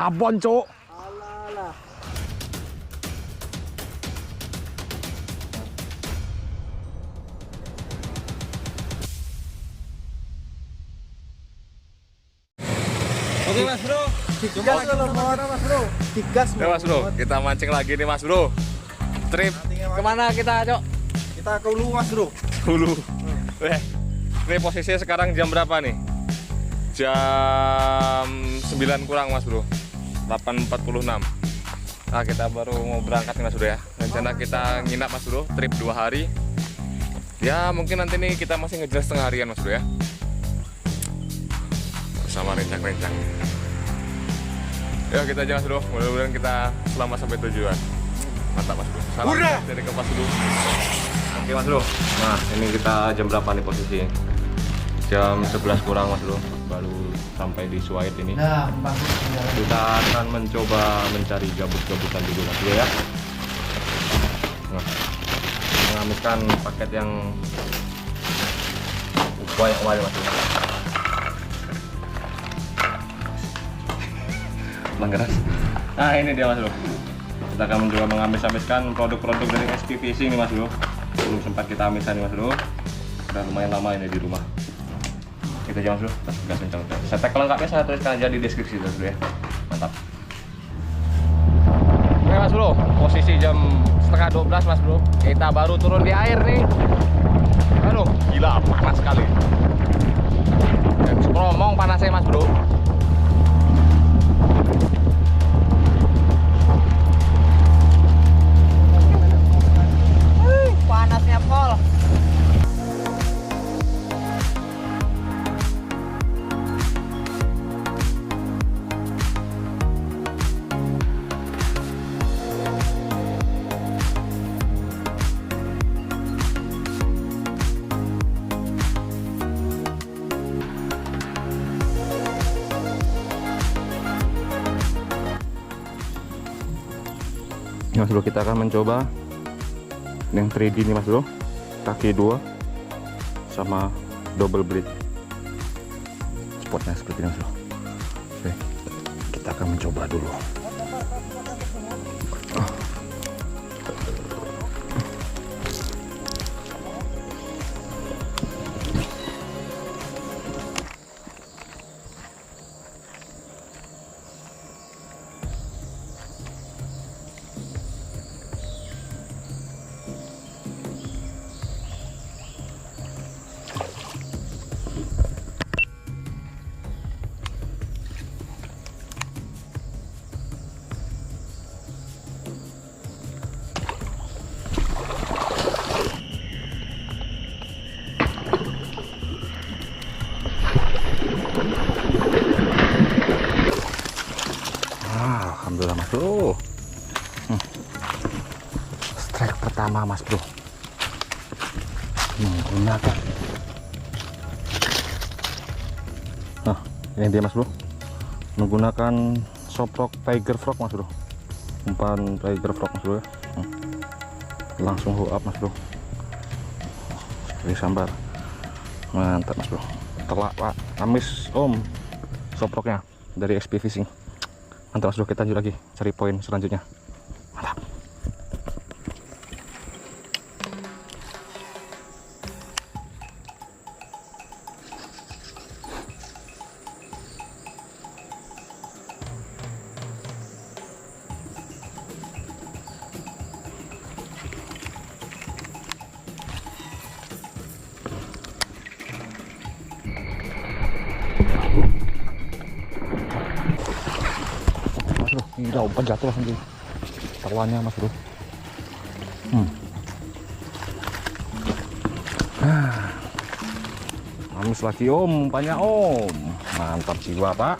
babon, Cuk. Alah. Oke Mas Bro, Digas lo, Mas Bro. Digas. Ya Mas Bro, kita mancing lagi nih Mas Bro. Trip kemana kita, Cok? Kita ke Hulu, Mas Bro. Hulu. Ini posisinya sekarang jam berapa nih? Jam 9 kurang Mas Bro. 8.46. Nah, kita baru mau berangkat nih Mas Bro ya. Rencana kita nginap Mas Bro, trip 2 hari. Ya mungkin nanti nih kita masih ngejar setengah harian Mas Bro ya. Bersama rencang-rencang. Ya kita aja Mas Bro, mudah-mudahan kita selamat sampai tujuan. Mantap Mas Bro. Salam dari Kompas dulu. Oke Mas Bro. Nah, ini kita jam berapa nih posisi? Jam 11 kurang Mas Bro. Baru sampai di Suait ini. Nah, Kita akan mencoba mencari gabut-gabutan dulu Mas Bro ya. Nah, mengamitkan paket yang banyak banget Mas Bro. Manggaras. Nah, ini dia Mas Bro. Kita akan mencoba mengamis-amiskan produk-produk dari SP Fishing nih Mas Bro. Belum sempat kita amiskan nih Mas Bro. Udah lumayan lama ini di rumah. Kita aja Mas Bro, kita gas kencang. Setek lengkapnya saya tuliskan aja di deskripsi Mas Bro ya. Mantap. Oke Mas Bro, posisi jam setengah 12 Mas Bro. Kita baru turun di air nih. Aduh, gila panas sekali. Dan sepromong panasnya Mas Bro. panasnya pol. Mas Bro, kita akan mencoba yang 3D nih Mas Bro, kaki 2 sama double blade spotnya seperti ini Mas Bro. Oke, kita akan mencoba dulu. Alhamdulillah Mas Bro. Strike pertama Mas Bro menggunakan ini dia Mas Bro, menggunakan soprok Tiger Frog Mas Bro, umpan Tiger Frog Mas Bro ya. Langsung hook up Mas Bro, seperti sambar. Mantap Mas Bro, telak Pak, amis om soproknya dari SP Fishing. Mantap Mas Bro, kita lanjut lagi cari poin selanjutnya. Mantap. Gila, umpan jatuh langsung di tawannya Mas Bro. Amis lagi om, umpannya om. Mantap jiwa Pak.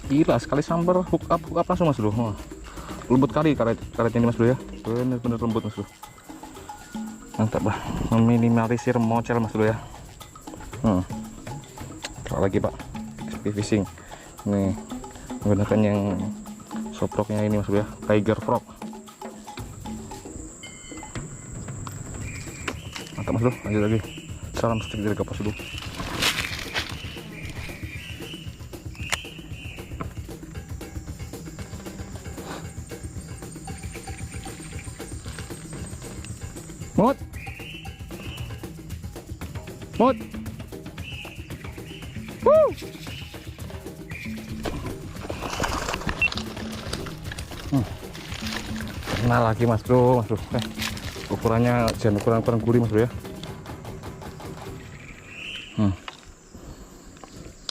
Gila, sekali sambar hook up langsung Mas Bro. Lembut kali karet ini Mas Bro ya. Bener-bener lembut Mas Bro. Mantap lah, meminimalisir mocel Mas Bro ya. Coba lagi Pak, SP Fishing. Nih menggunakan yang soproknya ini Mas Bro ya, Tiger Frog. Mantap Mas Bro, lanjut lagi. Salam strik dari Kompas dulu. Mut. Mut. Woo. Nah lagi mas bro, ukurannya jangan ukuran gurih mas bro ya.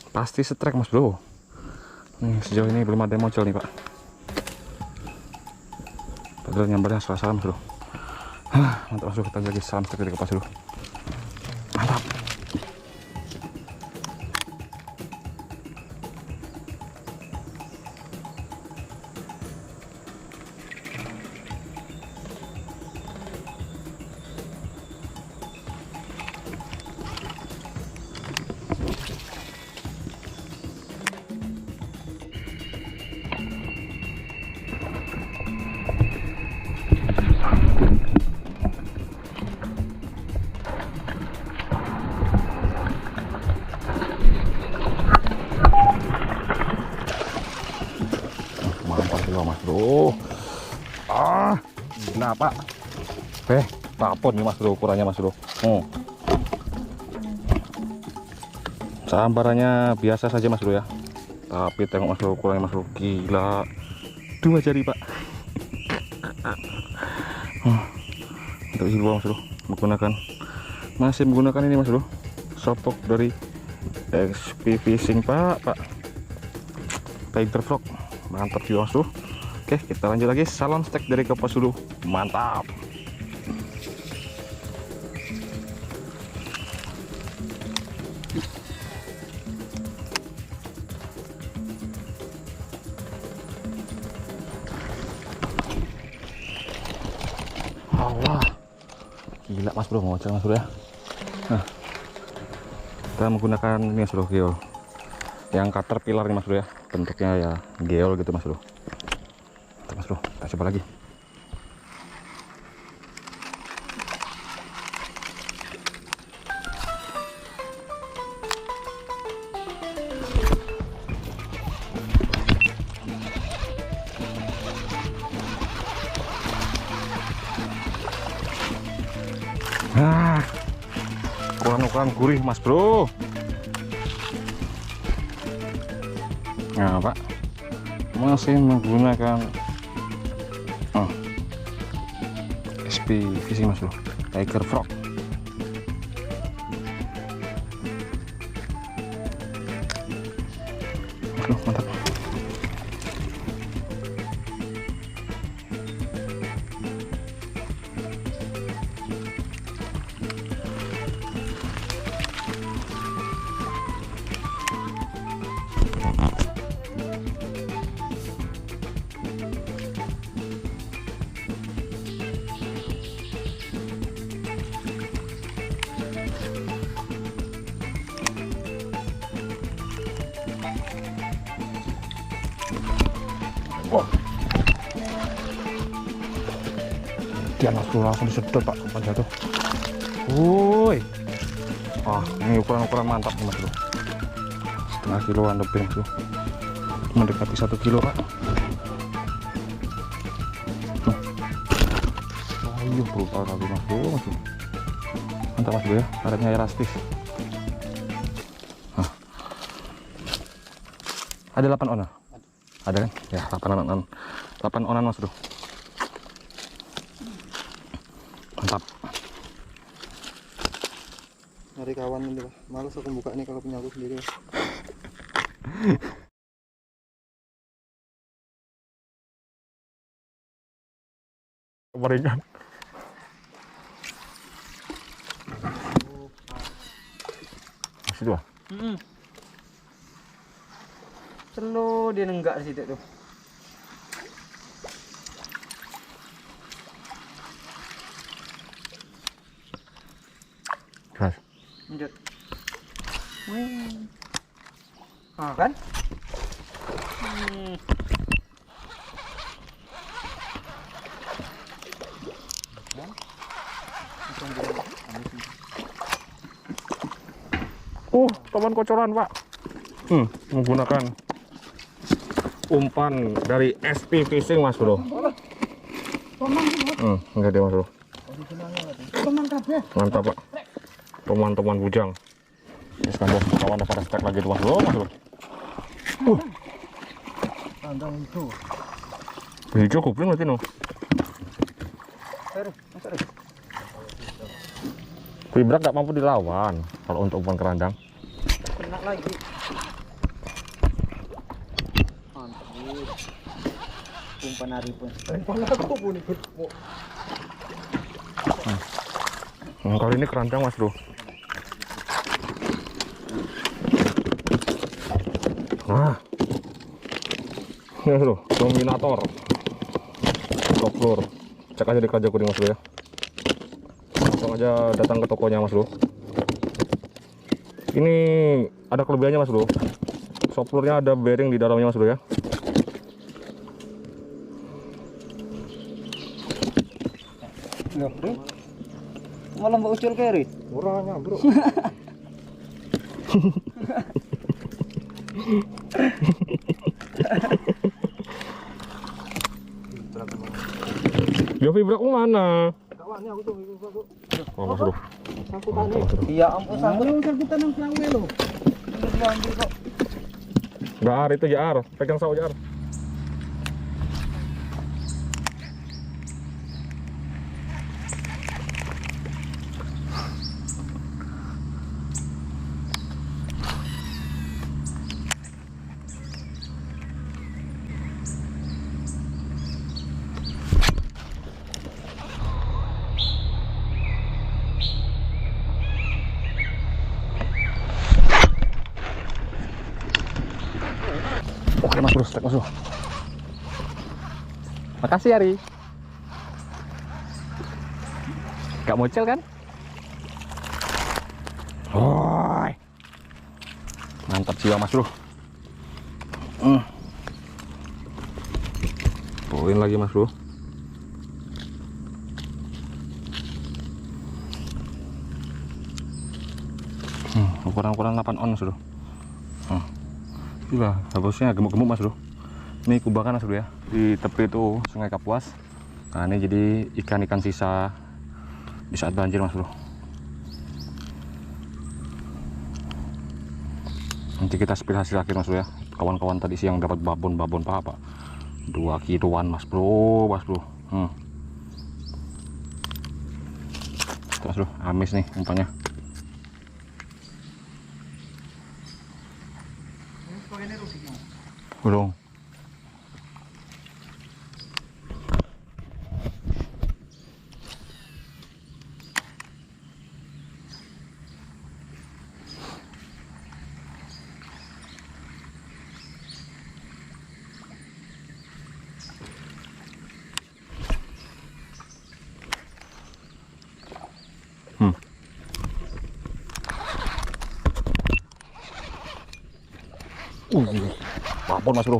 Pasti setrek mas bro. Nih sejauh ini belum ada yang muncul nih pak. Padahal nyambarnya salah mas bro. Mantap mas bro, kita lagi salam setrek dari kapas dulu. Mantap. Mas bro, gila pak. Papon nih mas bro, ukurannya mas bro. Sambarannya biasa saja mas bro ya, tapi tengok mas bro, ukurannya mas bro, gila, 2 jari pak. Untuk himbau mas bro, masih menggunakan ini mas bro, sopok dari XP Fishing pak. Tiger Frog, mantap juga mas bro. Oke, kita lanjut lagi. Salam stek dari kapas dulu, mantap. Allah, gila mas bro, ngocel mas bro ya. Nah, kita menggunakan ini mas bro, geol yang caterpillar nih mas bro ya, bentuknya ya geol gitu mas bro. Mas bro, kita coba lagi. Nah, ukuran gurih mas bro. Nah pak, masih menggunakan XP Fishing mas bro, Tiger Frog. Aduh, mantap. Oh, dia langsung disedot pak, umpan jatuh. Woi, ini ukuran mantap nih mas bro, 1,5 kiloan lebih mas bro, mendekati 1 kilo pak. Ayo brutal kali mas bro, mantap mas bro ya, karetnya elastis. Ada 8 onan. Ada kan? Ya, 8 onan mas bro. Mantap. Nyari kawan ini lah. Males aku buka ini kalau punya aku sendiri. Kemaringan. Masih dua. Selo dia nenggak di situ tuh. Gas. Lanjut. Kan? Teman kocoran pak. Menggunakan umpan dari SP Fishing mas bro. Enggak dia mas bro. Mantap pak. Teman-teman bujang. Terus kan bos, kawan ada pada strike lagi tuh mas bro, mas bro. Kandang itu. Hijau kupling berarti no. Masuk deh. Vibrak gak mampu dilawan kalau untuk umpan kerandang. Kena lagi. Mantap. Umpan hari pun. Aku pun ikut. Kali ini kerandang mas bro. Nah, ini bro, dominator. Koplur. Cek aja di Kerja Kuning mas bro ya. Langsung aja datang ke tokonya mas bro. Ini ada kelebihannya mas bro. Soplurnya ada bearing di dalamnya mas bro ya. Loh, bro. Malah mbak ucul kiri. Murahnya bro. Ya vibrak mana? Kawannya aku tuh. Oh mas bro. Sangkutan Mantap, mas bro. Iya ampun sangkut. Sangkutan yang perawe lo. Udah diambil kok. Jar itu jar, pegang sawo jar. Oke mas bro, strike mas bro. Makasih Ari. Gak mocel kan? Woi. Mantap jiwa mas bro. Poin lagi mas bro. Ukuran-ukuran 8 on mas bro. Gila, habisnya gemuk-gemuk mas bro. Ini kubakan mas bro ya. Di tepi itu Sungai Kapuas. Nah ini jadi ikan-ikan sisa di saat banjir mas bro. Nanti kita spill hasil akhir mas bro ya. Kawan-kawan tadi siang dapat babon-babon apa 2 kiloan mas bro, mas bro. Tuh, mas bro, amis nih umpannya. Belum. Babon mas bro.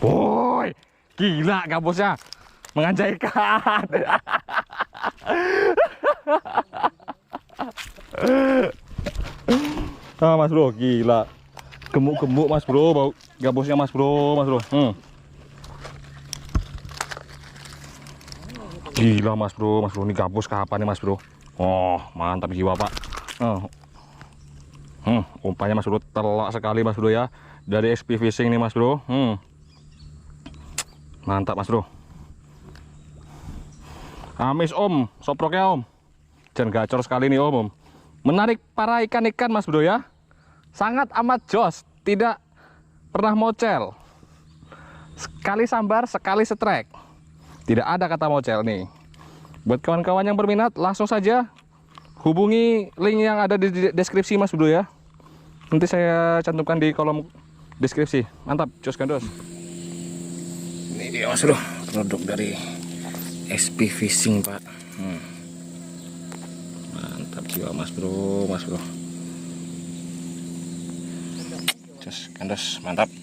Woi, gila gabusnya menganjaikan. Ah mas bro, gila. Gemuk-gemuk mas bro, bau gabusnya mas bro, mas bro. Gila mas bro, ini gabus kapan nih mas bro? Oh mantap jiwa pak. Umpannya mas bro telak sekali mas bro ya. Dari XP Fishing nih mas bro. Mantap mas bro. Amis om, soproknya om. Jangan gacor sekali nih om. Menarik para ikan-ikan mas bro ya. Sangat amat jos, tidak pernah mocel. Sekali sambar, sekali strike. Tidak ada kata mocel nih. Buat kawan-kawan yang berminat langsung saja hubungi link yang ada di deskripsi mas bro ya. Nanti saya cantumkan di kolom deskripsi. Mantap, jos gandos. Ini dia mas bro, produk dari XP Fishing pak. Mantap jiwa mas bro, mas bro. Jos gandos, mantap.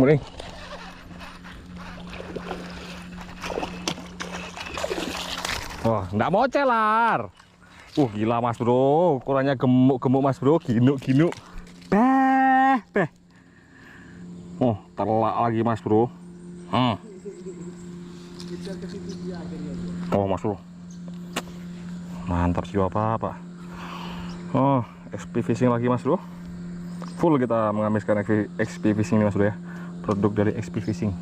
Muring. Wah, nggak mau celar. Gila mas bro, ukurannya gemuk-gemuk mas bro, ginuk-ginuk. Beh. Oh, telak lagi mas bro. Oh mas bro, mantap jiwa apa. Oh, XP Fishing lagi mas bro. Full kita menghabiskan XP Fishing ini mas bro ya. Produk dari XP Fishing.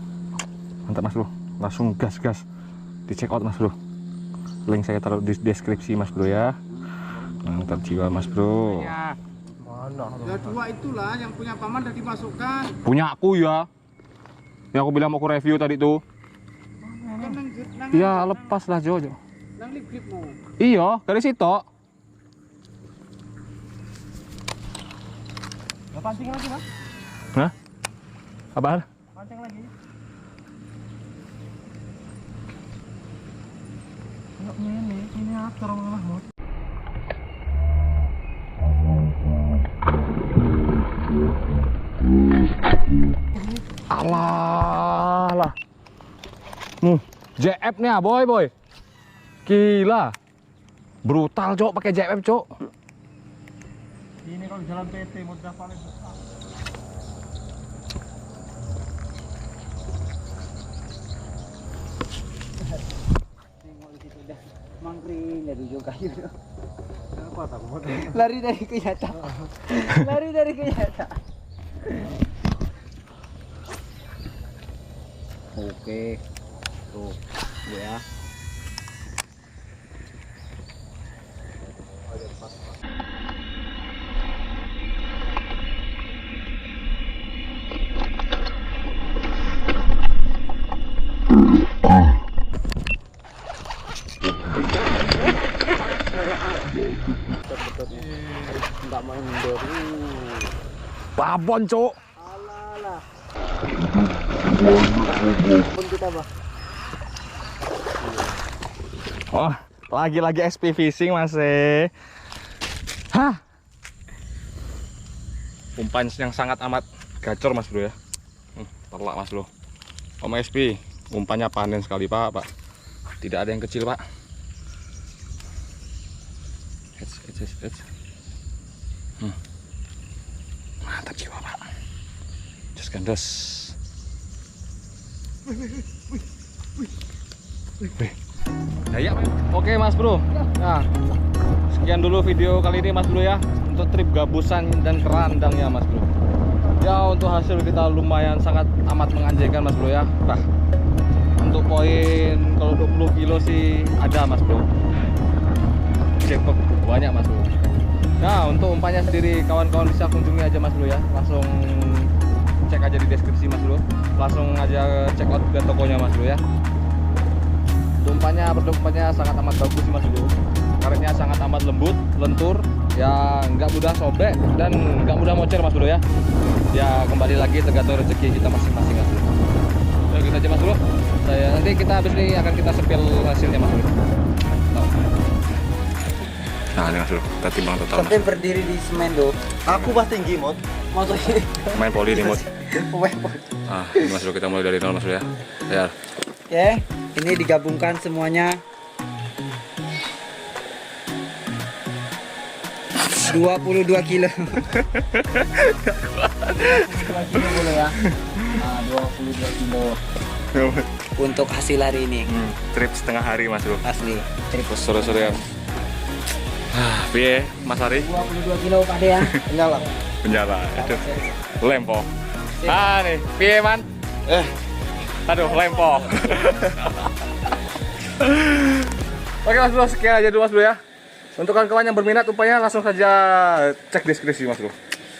Mantap mas bro, langsung gas di check out mas bro. Link saya taruh di deskripsi mas bro ya. Mantap jiwa mas bro. Mana? Ya dua itulah yang punya paman udah dimasukkan. Punya aku ya. Yang aku bilang mau aku review tadi tuh. Iya lepas lah Jo. Nang lip-lipmu. Iya dari situ. Pancing lagi mas? Hah? Apaan? Pancing lagi. Ini aktor malah mod. Alah. JF nih ah boy. Gila. Brutal cok pakai JF cok. Ini kalau jalan PT mudah paling besar. Tengok di situ dah mangkring dari juga kayu. Apa takut? Lari dari kenyataan. Oke. Tuh, ya. Enggak main mundur. Babon cok. Alah. Pun kita bah. Oh, lagi-lagi XP Fishing masih. Hah? Umpan yang sangat amat gacor mas bro ya. Terlak mas bro. Om XP, umpannya panen sekali pak. Tidak ada yang kecil pak. Mantap jiwa pak. Just gandos. Nah, ya, oke mas bro. Nah, sekian dulu video kali ini mas bro ya, untuk trip gabusan dan kerandang ya mas bro. Ya untuk hasil kita lumayan sangat amat menganjengkan mas bro ya. Bah, untuk poin kalau 20 kilo sih ada mas bro. Jackpot banyak mas bro. Nah untuk umpannya sendiri kawan-kawan bisa kunjungi aja mas bro ya. Langsung cek aja di deskripsi mas bro. Langsung aja check out ke tokonya mas bro ya. Umpannya, produk umpannya sangat amat bagus sih mas bro. Karetnya sangat amat lembut, lentur, ya nggak mudah sobek dan nggak mudah mocer mas bro ya. Ya kembali lagi tergantung rezeki kita masing-masing mas bro. Ya gitu aja mas bro. Nanti kita habis ini akan kita sepil hasilnya mas bro. Nah ini mas bro, kita timbang total mas. Sampai berdiri di semen do. Aku bah tinggi mod. Maksudnya Main poli nih mod. webot. Ini mas bro, kita mulai dari nol mas bro ya. Ya. Oke, ini digabungkan semuanya 22 kilo. 22 kilo boleh ya. Nah, 22 kilo untuk hasil hari ini. Trip setengah hari mas bro. Asli. Trip Sore-sore ya. Piye mas Ari? 22 kilo Pak De ya. Nyala. Penjala itu lempo. Nih piye man? Aduh lempo. Oke mas bro, sekian aja dulu mas bro ya. Untuk kawan-kawan yang berminat upaya langsung saja cek deskripsi mas bro.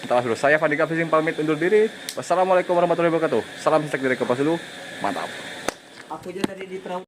Entah mas bro, saya Fandika Fishing pamit undur diri. Wassalamualaikum warahmatullahi wabarakatuh. Salam stek dari Kompas dulu. Mantap. Aku aja tadi di perahu.